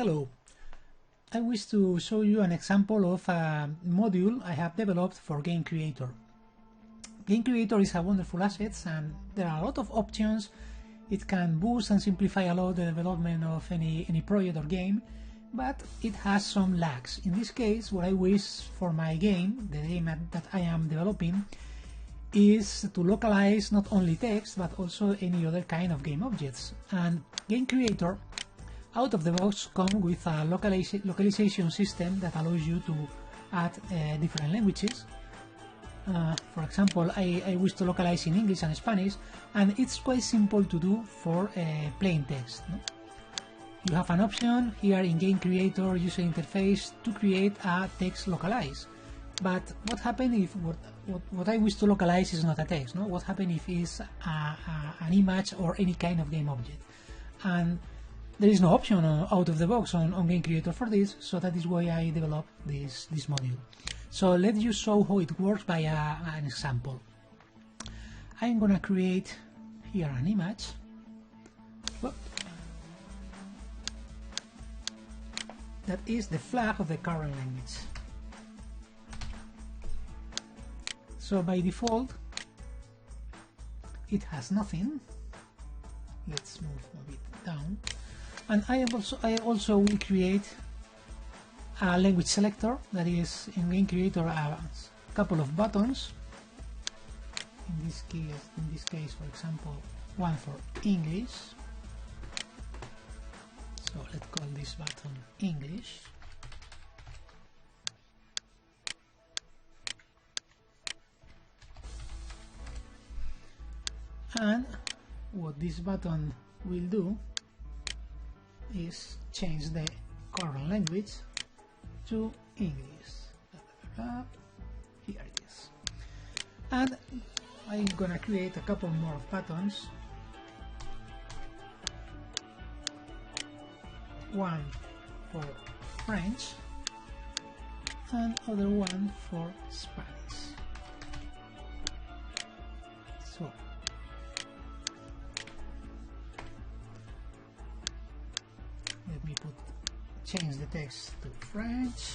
Hello, I wish to show you an example of a module I have developed for Game Creator. Game Creator is a wonderful asset and there are a lot of options. It can boost and simplify a lot the development of any project or game, but it has some lags. In this case, what I wish for my game, the game that I am developing, is to localize not only text but also any other kind of game objects. And Game Creator out of the box comes with a localization system that allows you to add different languages. For example, I wish to localize in English and Spanish, and it's quite simple to do for plain text. No? You have an option here in Game Creator user interface to create a text localize. But what happens if what I wish to localize is not a text? No? What happens if it's an image or any kind of game object? And there is no option out of the box on Game Creator for this, so that is why I developed this module. So let's just show how it works by an example. I'm gonna create here an image. That is the flag of the current language. So by default, it has nothing. Let's move a bit down. And I also will create a language selector, that is in Game Creator a couple of buttons. In this case, for example, one for English. So let's call this button English. And what this button will do is change the current language to English. Here it is. And I'm gonna create a couple more buttons. One for French and other one for Spanish. So let me change the text to French,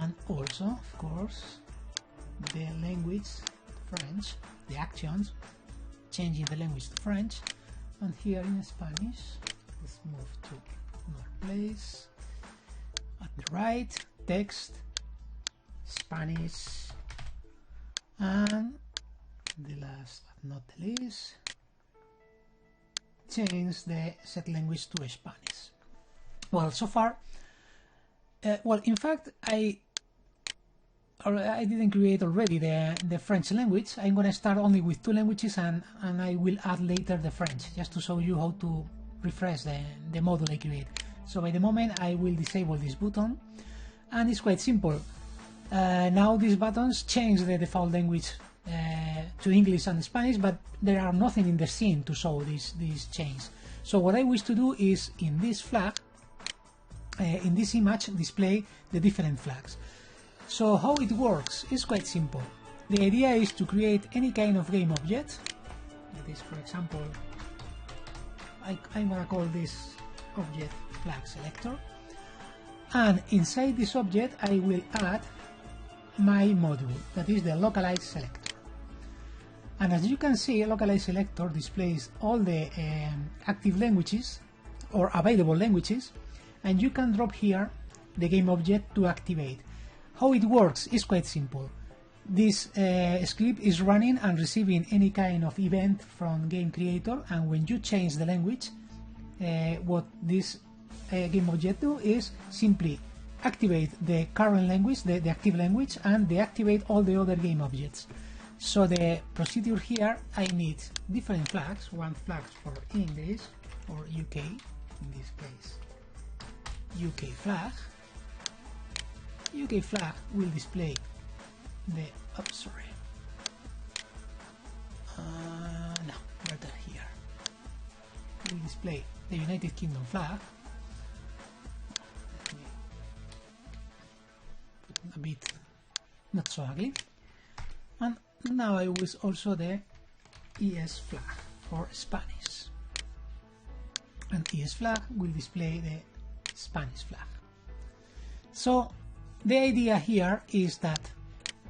and also, of course, the language French, the actions, changing the language to French, and here in Spanish, let's move to another place, at the right, text, Spanish, and the last but not the least, change the set language to Spanish. Well, so far, in fact, I didn't create already the French language. I'm going to start only with two languages, and I will add later the French, just to show you how to refresh the module I create. So by the moment, I will disable this button, and it's quite simple. Now these buttons change the default language to English and Spanish, but there are nothing in the scene to show these changes. So what I wish to do is, in this flag, in this image, display the different flags. So how it works is quite simple. The idea is to create any kind of game object. That is, for example, I'm gonna call this object flag selector, and inside this object I will add my module, that is the localize selector. And as you can see, localize selector displays all the active languages or available languages, and you can drop here the game object to activate. How it works is quite simple. This script is running and receiving any kind of event from Game Creator, and when you change the language, what this game object do is simply activate the current language, the active language, and deactivate all the other game objects. So the procedure here, I need different flags, one flag for English or UK, in this case UK flag. UK flag will display the, no, better here, will display the United Kingdom flag. Let me put a bit not so ugly. And now I will also the ES flag for Spanish. and ES flag will display the Spanish flag. So the idea here is that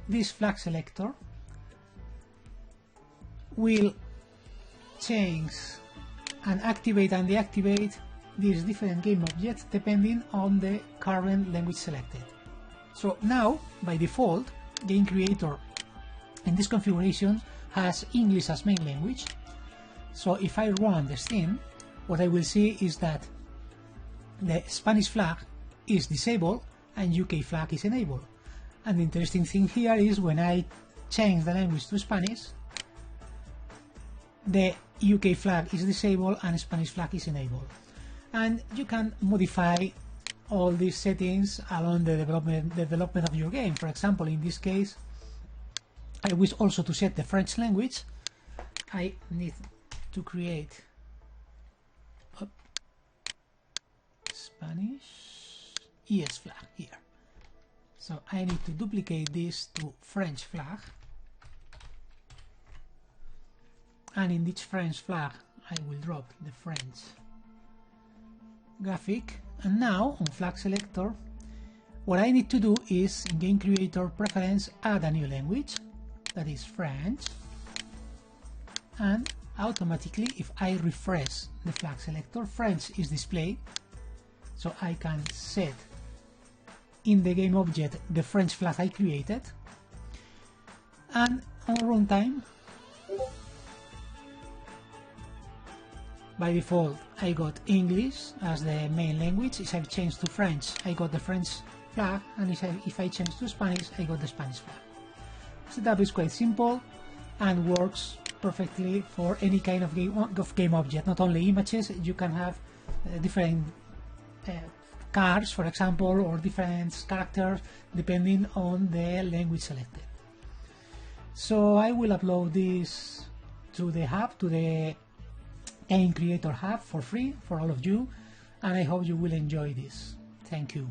this flag selector will change and activate and deactivate these different game objects depending on the current language selected. So now, by default, Game Creator in this configuration has English as main language. So if I run the scene, what I will see is that the Spanish flag is disabled and UK flag is enabled. And the interesting thing here is when I change the language to Spanish, the UK flag is disabled and Spanish flag is enabled. And you can modify all these settings along the development of your game. For example, in this case, I wish also to set the French language. I need to create Spanish ES flag here. So I need to duplicate this to French flag. And in this French flag, I will drop the French graphic. And now on flag selector, what I need to do is in Game Creator preference add a new language, that is French, and automatically if I refresh the flag selector, French is displayed, so I can set in the game object the French flag I created, and on runtime, by default I got English as the main language. If I change to French, I got the French flag, and if I change to Spanish, I got the Spanish flag. Setup is quite simple and works perfectly for any kind of game object, not only images. You can have different cars, for example, or different characters depending on the language selected. So I will upload this to the hub, to the Game Creator hub for free for all of you, and I hope you will enjoy this. Thank you.